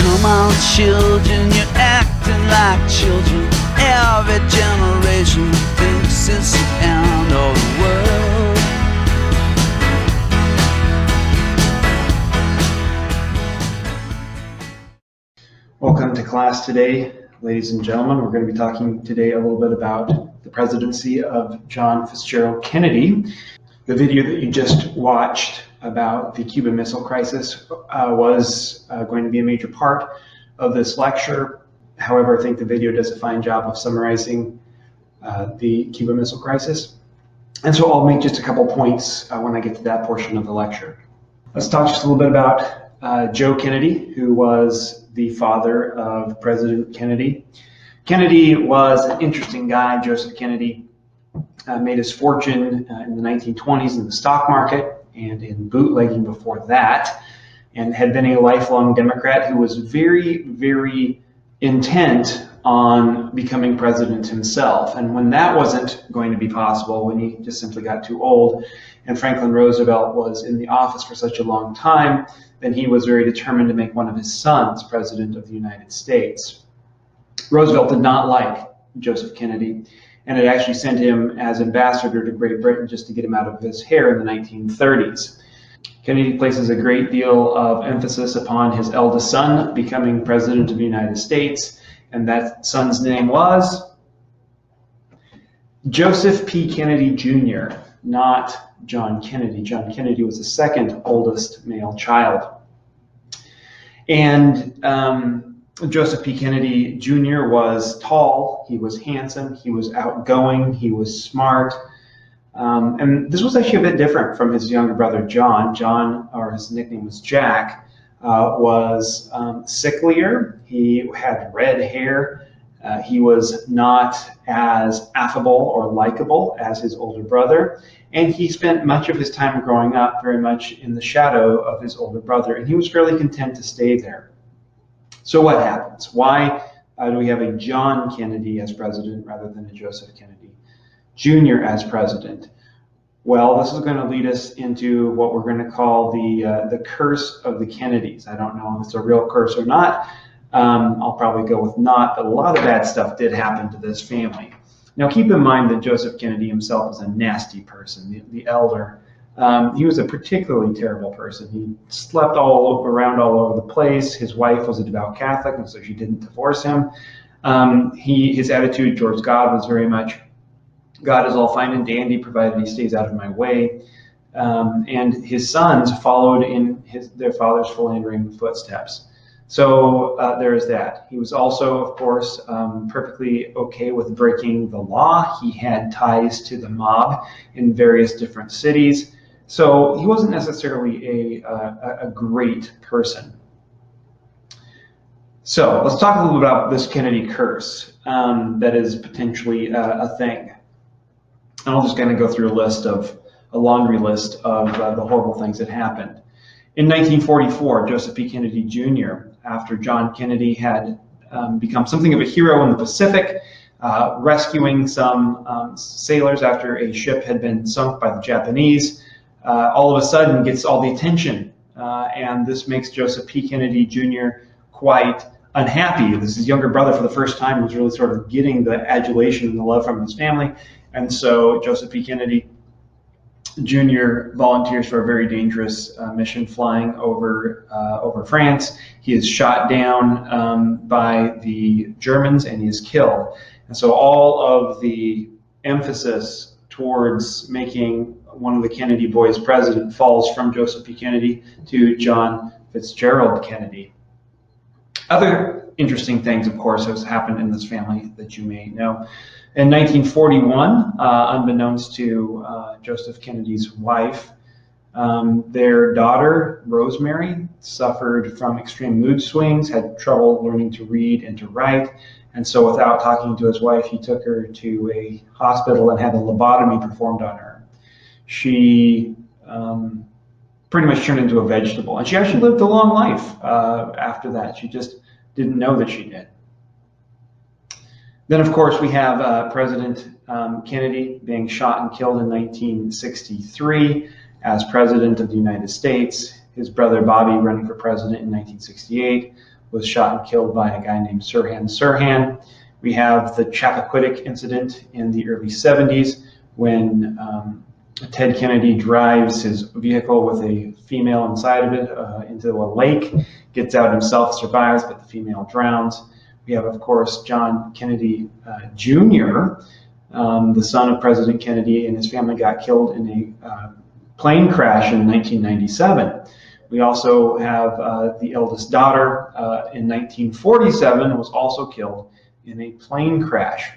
Come on, children, you're acting like children. Every generation thinks it's the end of the world. Welcome to class today, ladies and gentlemen. We're going to be talking today a little bit about the presidency of John Fitzgerald Kennedy. The video that you just watched about the Cuban Missile Crisis was going to be a major part of this lecture. However, I think the video does a fine job of summarizing the Cuban Missile Crisis. And so I'll make just a couple points when I get to that portion of the lecture. Let's talk just a little bit about Joe Kennedy, who was the father of President Kennedy. Kennedy was an interesting guy. Joseph Kennedy made his fortune in the 1920s in the stock market and in bootlegging before that, and had been a lifelong Democrat who was very, very intent on becoming president himself. And when that wasn't going to be possible, when he just simply got too old, and Franklin Roosevelt was in the office for such a long time, then he was very determined to make one of his sons president of the United States. Roosevelt did not like Joseph Kennedy, and had actually sent him as ambassador to Great Britain just to get him out of his hair in the 1930s. Kennedy places a great deal of emphasis upon his eldest son becoming president of the United States, and that son's name was Joseph P. Kennedy Jr., not John Kennedy. John Kennedy was the second oldest male child. And Joseph P. Kennedy Jr. was tall, he was handsome, he was outgoing, he was smart. And this was actually a bit different from his younger brother, John. John, or his nickname was Jack, was sicklier. He had red hair. He was not as affable or likable as his older brother, and he spent much of his time growing up very much in the shadow of his older brother, and he was fairly content to stay there. So what happens? Why do we have a John Kennedy as president rather than a Joseph Kennedy Jr. as president? Well, this is going to lead us into what we're going to call the curse of the Kennedys. I don't know if it's a real curse or not. I'll probably go with not, but a lot of bad stuff did happen to this family. Now, keep in mind that Joseph Kennedy himself was a nasty person, the elder. He was a particularly terrible person. He slept around all over the place. His wife was a devout Catholic, and so she didn't divorce him. His attitude towards God was very much, God is all fine and dandy, provided he stays out of my way. And his sons followed in their father's philandering footsteps. So there is that. He was also, of course, perfectly okay with breaking the law. He had ties to the mob in various different cities. So he wasn't necessarily a great person. So let's talk a little bit about this Kennedy curse that is potentially a thing. And I'm just going to go through a laundry list of the horrible things that happened. In 1944, Joseph P. Kennedy Jr., after John Kennedy had become something of a hero in the Pacific, rescuing some sailors after a ship had been sunk by the Japanese, all of a sudden gets all the attention. And this makes Joseph P. Kennedy Jr. quite unhappy. This is his younger brother for the first time was really sort of getting the adulation and the love from his family. And so Joseph P. Kennedy Jr. volunteers for a very dangerous mission flying over France. He is shot down by the Germans and he is killed. And so all of the emphasis towards making one of the Kennedy boys president falls from Joseph P. Kennedy to John Fitzgerald Kennedy. Other interesting things, of course, have happened in this family that you may know. In 1941, unbeknownst to Joseph Kennedy's wife, their daughter, Rosemary, suffered from extreme mood swings, had trouble learning to read and to write, and so without talking to his wife, he took her to a hospital and had a lobotomy performed on her. She pretty much turned into a vegetable, and she actually lived a long life after that. She just didn't know that she did. Then, of course, we have President Kennedy being shot and killed in 1963 as President of the United States. His brother Bobby running for president in 1968. was shot and killed by a guy named Sirhan Sirhan. We have the Chappaquiddick incident in the early 70s when Ted Kennedy drives his vehicle with a female inside of it into a lake, gets out himself, survives, but the female drowns. We have, of course, John Kennedy Jr., the son of President Kennedy, and his family got killed in a plane crash in 1997. We also have the eldest daughter in 1947 was also killed in a plane crash.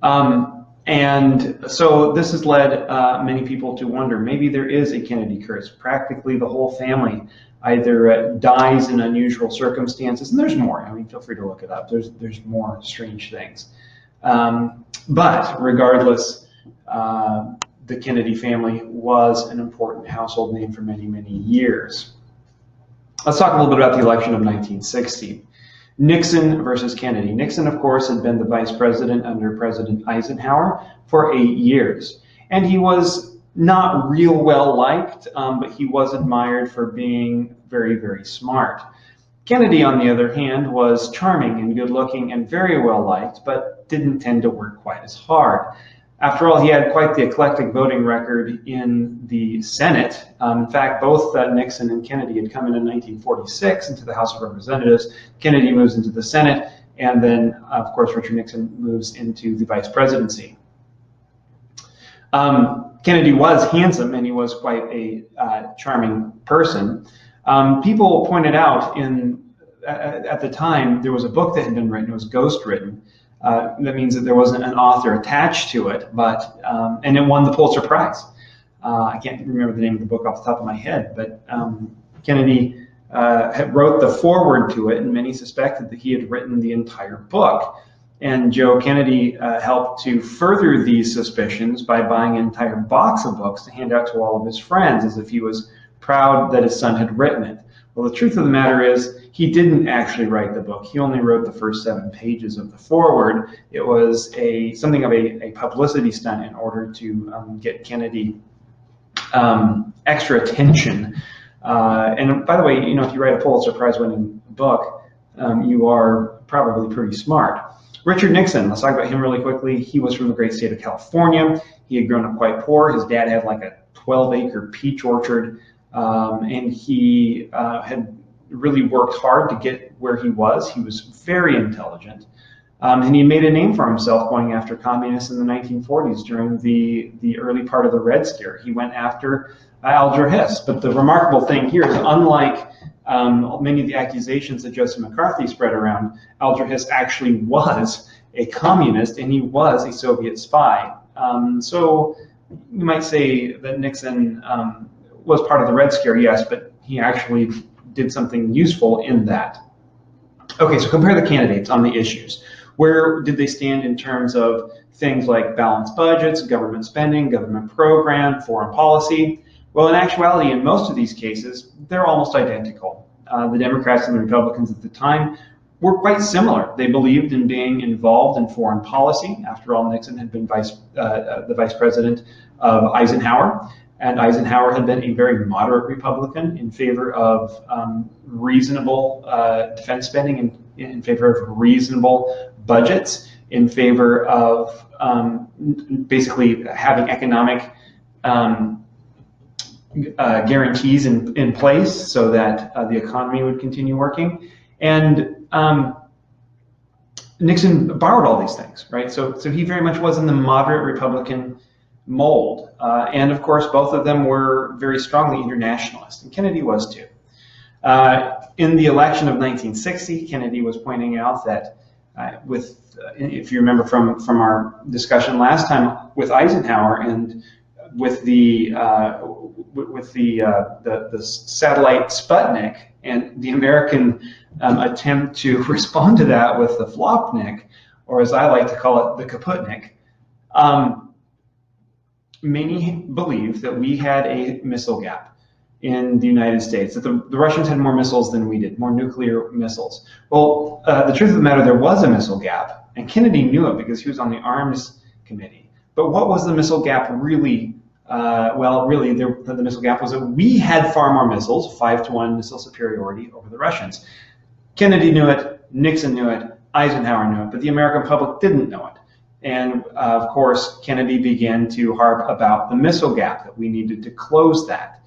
And so this has led many people to wonder, maybe there is a Kennedy curse. Practically the whole family either dies in unusual circumstances, and there's more. I mean, feel free to look it up. There's more strange things. But regardless, the Kennedy family was an important household name for many, many years. Let's talk a little bit about the election of 1960. Nixon versus Kennedy. Nixon, of course, had been the vice president under President Eisenhower for 8 years. And he was not real well liked, but he was admired for being very, very smart. Kennedy, on the other hand, was charming and good looking and very well liked, but didn't tend to work quite as hard. After all, he had quite the eclectic voting record in the Senate. In fact, both Nixon and Kennedy had come in 1946 into the House of Representatives. Kennedy moves into the Senate, and then, of course, Richard Nixon moves into the vice presidency. Kennedy was handsome, and he was quite a charming person. People pointed out at the time there was a book that had been written, it was ghost written. That means that there wasn't an author attached to it, but and it won the Pulitzer Prize. I can't remember the name of the book off the top of my head, but Kennedy wrote the foreword to it, and many suspected that he had written the entire book. And Joe Kennedy helped to further these suspicions by buying an entire box of books to hand out to all of his friends, as if he was proud that his son had written it. Well, the truth of the matter is, he didn't actually write the book. He only wrote the first 7 pages of the foreword. It was something of a publicity stunt in order to get Kennedy extra attention. And by the way, you know, if you write a Pulitzer Prize-winning book, you are probably pretty smart. Richard Nixon, let's talk about him really quickly. He was from the great state of California. He had grown up quite poor. His dad had like a 12-acre peach orchard, and he had really worked hard to get where he was. He was very intelligent, and he made a name for himself going after communists in the 1940s during the early part of the Red Scare. He went after Alger Hiss. But the remarkable thing here is, unlike many of the accusations that Joseph McCarthy spread around, Alger Hiss actually was a communist, and he was a Soviet spy. So you might say that Nixon was part of the Red Scare, yes, but he actually did something useful in that. Okay, so compare the candidates on the issues. Where did they stand in terms of things like balanced budgets, government spending, government program, foreign policy? Well, in actuality, in most of these cases, they're almost identical. The Democrats and the Republicans at the time were quite similar. They believed in being involved in foreign policy. After all, Nixon had been the vice president of Eisenhower. And Eisenhower had been a very moderate Republican in favor of reasonable defense spending, and in favor of reasonable budgets, in favor of basically having economic guarantees in place so that the economy would continue working. And Nixon borrowed all these things, right? So he very much was in the moderate Republican mold. And of course, both of them were very strongly internationalist, and Kennedy was too. In the election of 1960, Kennedy was pointing out that if you remember from our discussion last time with Eisenhower and with the satellite Sputnik and the American attempt to respond to that with the Flopnik, or as I like to call it, the Kaputnik, many believe that we had a missile gap in the United States, that the Russians had more missiles than we did, more nuclear missiles. Well, the truth of the matter, there was a missile gap, and Kennedy knew it because he was on the Arms Committee. But what was the missile gap really? The missile gap was that we had far more missiles, 5-to-1 missile superiority over the Russians. Kennedy knew it, Nixon knew it, Eisenhower knew it, but the American public didn't know it. And of course, Kennedy began to harp about the missile gap, that we needed to close that.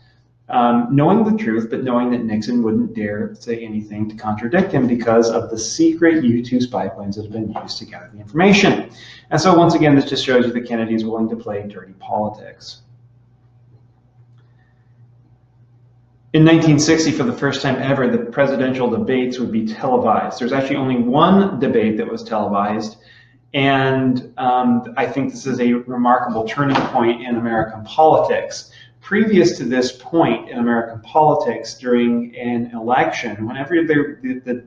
Knowing the truth, but knowing that Nixon wouldn't dare say anything to contradict him because of the secret U-2 spy planes that have been used to gather the information. And so once again, this just shows you that Kennedy is willing to play dirty politics. In 1960, for the first time ever, the presidential debates would be televised. There's actually only one debate that was televised, and I think this is a remarkable turning point in American politics. Previous to this point in American politics, during an election, whenever the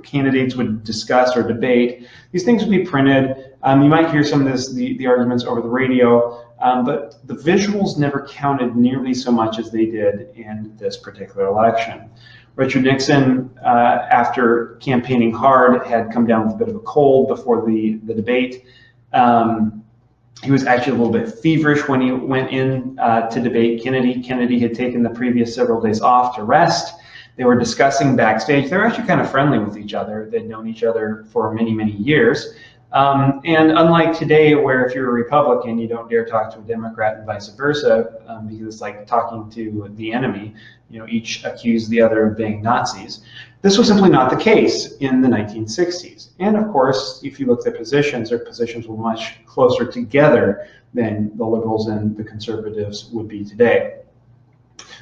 candidates would discuss or debate, these things would be printed. You might hear some of the arguments over the radio, but the visuals never counted nearly so much as they did in this particular election. Richard Nixon, after campaigning hard, had come down with a bit of a cold before the debate. He was actually a little bit feverish when he went in to debate Kennedy. Kennedy had taken the previous several days off to rest. They were discussing backstage. They were actually kind of friendly with each other. They'd known each other for many, many years. And unlike today, where if you're a Republican, you don't dare talk to a Democrat and vice versa, because it's like talking to the enemy. You know, each accused the other of being Nazis. This was simply not the case in the 1960s. And of course, if you look at their positions were much closer together than the liberals and the conservatives would be today.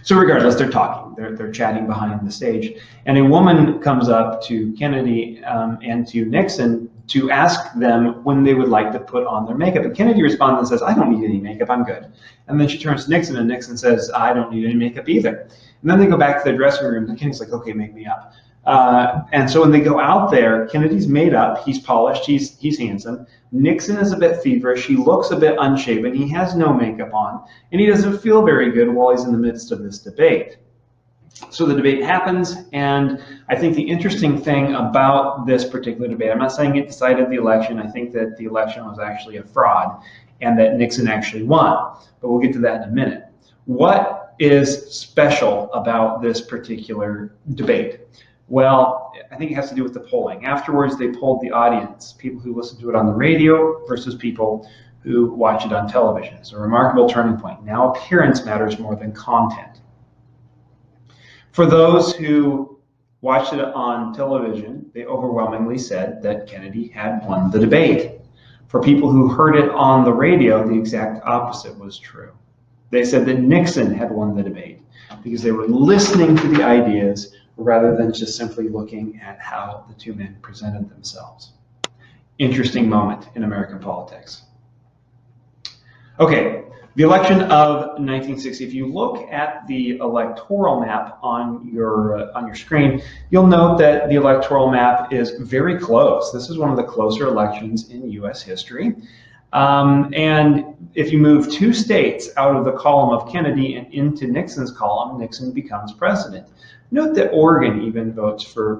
So regardless, they're talking, they're chatting behind the stage. And a woman comes up to Kennedy and to Nixon to ask them when they would like to put on their makeup. And Kennedy responds and says, "I don't need any makeup, I'm good." And then she turns to Nixon, and Nixon says, "I don't need any makeup either." And then they go back to their dressing room, and Kennedy's like, "Okay, make me up." And so when they go out there, Kennedy's made up, he's polished, he's handsome. Nixon is a bit feverish, he looks a bit unshaven, he has no makeup on, and he doesn't feel very good while he's in the midst of this debate. So the debate happens, and I think the interesting thing about this particular debate, I'm not saying it decided the election, I think that the election was actually a fraud, and that Nixon actually won, but we'll get to that in a minute. What is special about this particular debate? Well, I think it has to do with the polling. Afterwards, they polled the audience, people who listened to it on the radio versus people who watch it on television. It's a remarkable turning point. Now appearance matters more than content. For those who watched it on television, they overwhelmingly said that Kennedy had won the debate. For people who heard it on the radio, the exact opposite was true. They said that Nixon had won the debate because they were listening to the ideas rather than just simply looking at how the two men presented themselves. Interesting moment in American politics. Okay, the election of 1960. If you look at the electoral map on your screen, you'll note that the electoral map is very close. This is one of the closer elections in U.S. history. And if you move 2 states out of the column of Kennedy and into Nixon's column, Nixon becomes president. Note that Oregon even votes for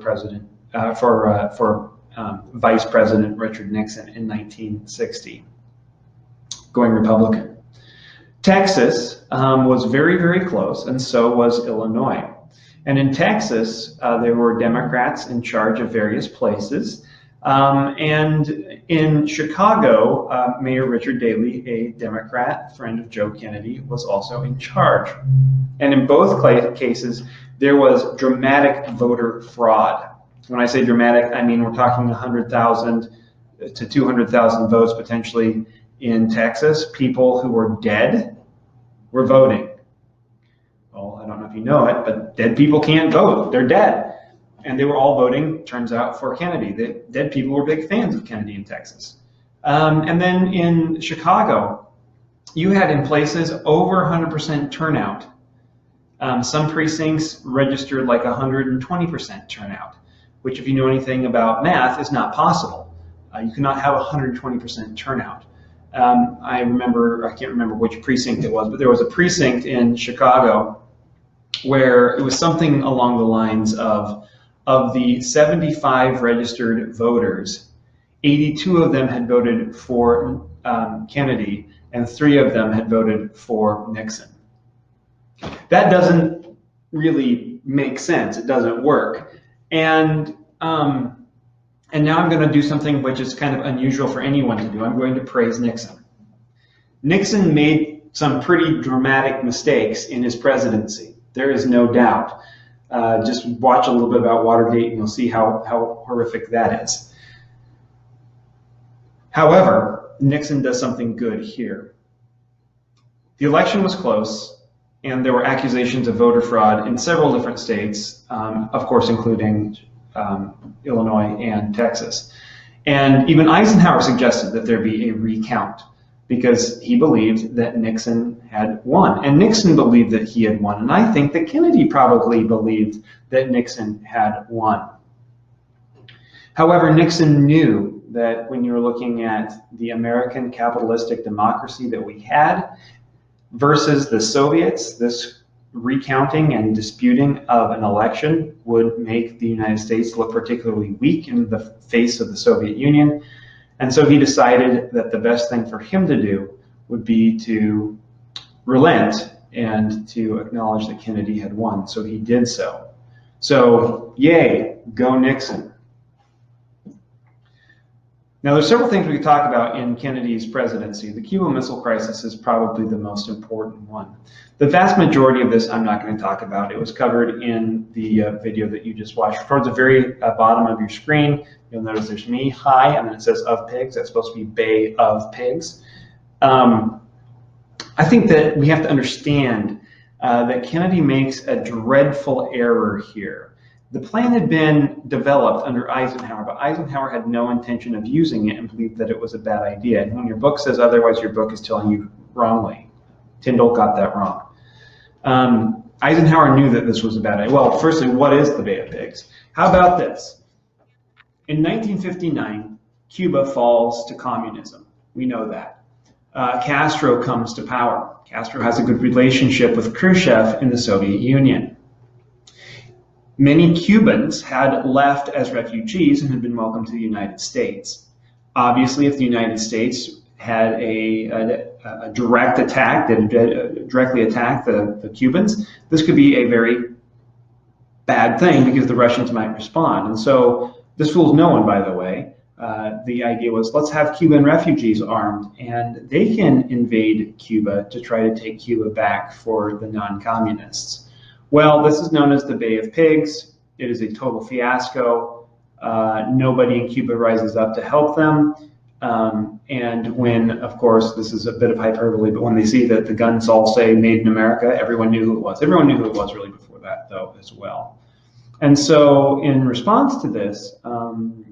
Vice President Richard Nixon in 1960, going Republican. Texas was very, very close, and so was Illinois. And in Texas, there were Democrats in charge of various places. And in Chicago, Mayor Richard Daley, a Democrat, friend of Joe Kennedy, was also in charge. And in both cases, there was dramatic voter fraud. When I say dramatic, I mean we're talking 100,000 to 200,000 votes potentially in Texas. People who were dead were voting. Well, I don't know if you know it, but dead people can't vote. They're dead. And they were all voting, turns out, for Kennedy. The dead people were big fans of Kennedy in Texas. And then in Chicago, you had in places over 100% turnout. Some precincts registered like 120% turnout, which if you know anything about math is not possible. You cannot have 120% turnout. I can't remember which precinct it was, but there was a precinct in Chicago where it was something along the lines of the 75 registered voters, 82 of them had voted for Kennedy and 3 of them had voted for Nixon. That doesn't really make sense. It doesn't work. And now I'm going to do something which is kind of unusual for anyone to do. I'm going to praise Nixon. Nixon made some pretty dramatic mistakes in his presidency. There is no doubt. Just watch a little bit about Watergate and you'll see how horrific that is. However, Nixon does something good here. The election was close, and there were accusations of voter fraud in several different states, of course, including Illinois and Texas. And even Eisenhower suggested that there be a recount because he believed that Nixon had won. And Nixon believed that he had won. And I think that Kennedy probably believed that Nixon had won. However, Nixon knew that when you were looking at the American capitalistic democracy that we had versus the Soviets, this recounting and disputing of an election would make the United States look particularly weak in the face of the Soviet Union. And so he decided that the best thing for him to do would be to relent and to acknowledge that Kennedy had won. So he did so. So, yay, go Nixon. Now, there's several things we could talk about in Kennedy's presidency. The Cuban Missile Crisis is probably the most important one. The vast majority of this I'm not going to talk about. It was covered in the video that you just watched. Towards the very bottom of your screen, you'll notice there's me, hi, and then it says of pigs. That's supposed to be Bay of Pigs. I think that we have to understand that Kennedy makes a dreadful error here. The plan had been developed under Eisenhower, but Eisenhower had no intention of using it and believed that it was a bad idea. And when your book says otherwise, your book is telling you wrongly. Tyndall got that wrong. Eisenhower knew that this was a bad idea. Well, firstly, what is the Bay of Pigs? How about this? In 1959, Cuba falls to communism. We know that. Castro comes to power. Castro has a good relationship with Khrushchev in the Soviet Union. Many Cubans had left as refugees and had been welcomed to the United States. Obviously, if the United States had a direct attack, that directly attacked the Cubans, this could be a very bad thing because the Russians might respond. And so this fools no one, by the way. The idea was, let's have Cuban refugees armed, and they can invade Cuba to try to take Cuba back for the non-communists. Well, this is known as the Bay of Pigs. It is a total fiasco. Nobody in Cuba rises up to help them. And when, of course, this is a bit of hyperbole, but when they see that the guns all say Made in America, everyone knew who it was. Everyone knew who it was really before that, though, as well. And so in response to this, among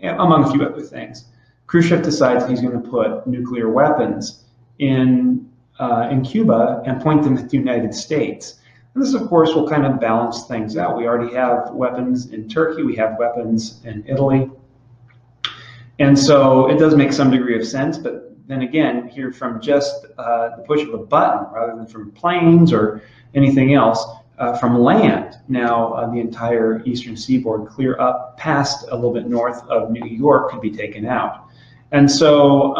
a few other things, Khrushchev decides he's going to put nuclear weapons in Cuba and point them at the United States. And this, of course, will kind of balance things out. We already have weapons in Turkey. We have weapons in Italy. And so it does make some degree of sense. But then again, here from just the push of a button, rather than from planes or anything else, from land. Now, the entire eastern seaboard, clear up past a little bit north of New York, could be taken out. And so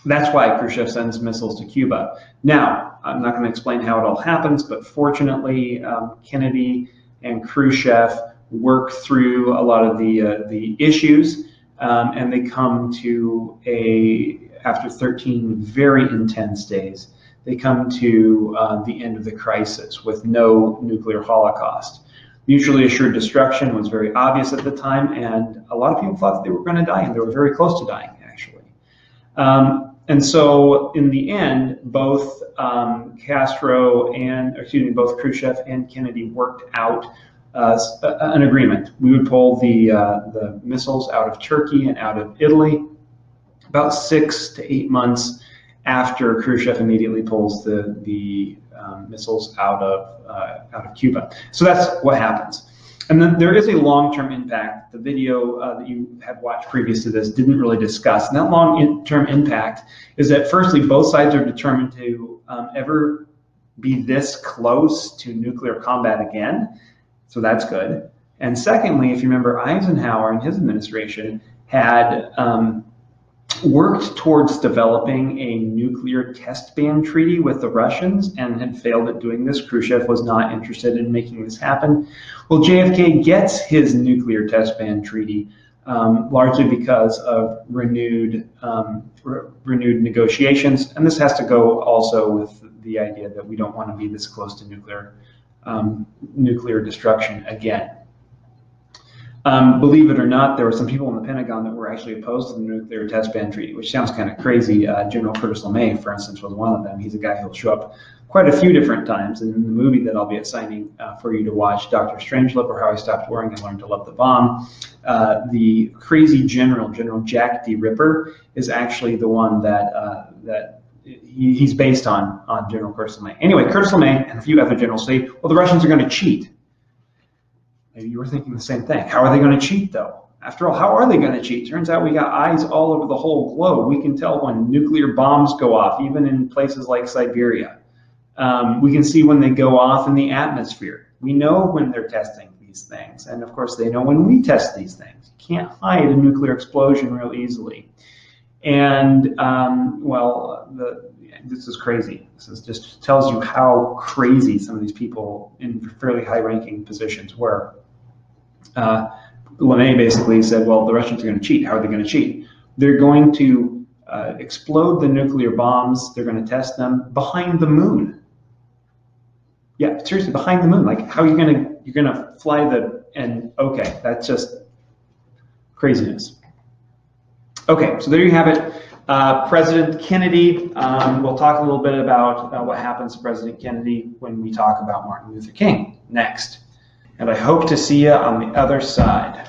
that's why Khrushchev sends missiles to Cuba. Now, I'm not going to explain how it all happens, but fortunately, Kennedy and Khrushchev work through a lot of the issues, and they come to after 13 very intense days, they come to the end of the crisis with no nuclear holocaust. Mutually assured destruction was very obvious at the time, and a lot of people thought that they were going to die, and they were very close to dying, actually. And so in the end, both both Khrushchev and Kennedy worked out an agreement. We would pull the missiles out of Turkey and out of Italy about 6 to 8 months after Khrushchev immediately pulls the missiles out of Cuba. So that's what happens. And then there is a long-term impact. The video that you had watched previous to this didn't really discuss. And that long-term impact is that, firstly, both sides are determined to ever be this close to nuclear combat again. So that's good. And secondly, if you remember, Eisenhower and his administration had worked towards developing a nuclear test ban treaty with the Russians and had failed at doing this. Khrushchev was not interested in making this happen. Well, JFK gets his nuclear test ban treaty largely because of renewed negotiations. And this has to go also with the idea that we don't want to be this close to nuclear destruction again. Believe it or not, there were some people in the Pentagon that were actually opposed to the nuclear test ban treaty, which sounds kind of crazy. General Curtis LeMay, for instance, was one of them. He's a guy who'll show up quite a few different times. And in the movie that I'll be assigning for you to watch, Dr. Strangelove, or How I Stopped Worrying and Learned to Love the Bomb, the crazy General Jack D. Ripper, is actually the one that he's based on General Curtis LeMay. Anyway, Curtis LeMay and a few other generals say, well, the Russians are going to cheat. Maybe you were thinking the same thing. How are they going to cheat, though? After all, how are they going to cheat? Turns out we got eyes all over the whole globe. We can tell when nuclear bombs go off, even in places like Siberia. We can see when they go off in the atmosphere. We know when they're testing these things. And of course, they know when we test these things. You can't hide a nuclear explosion real easily. And, this is crazy. This just tells you how crazy some of these people in fairly high-ranking positions were. LeMay basically said, well, the Russians are going to cheat. How are they going to cheat? They're going to explode the nuclear bombs. They're going to test them behind the moon. Yeah, seriously, behind the moon. Like, how are you going to fly okay, that's just craziness. Okay, so there you have it. President Kennedy. We'll talk a little bit about what happens to President Kennedy when we talk about Martin Luther King next. And I hope to see you on the other side.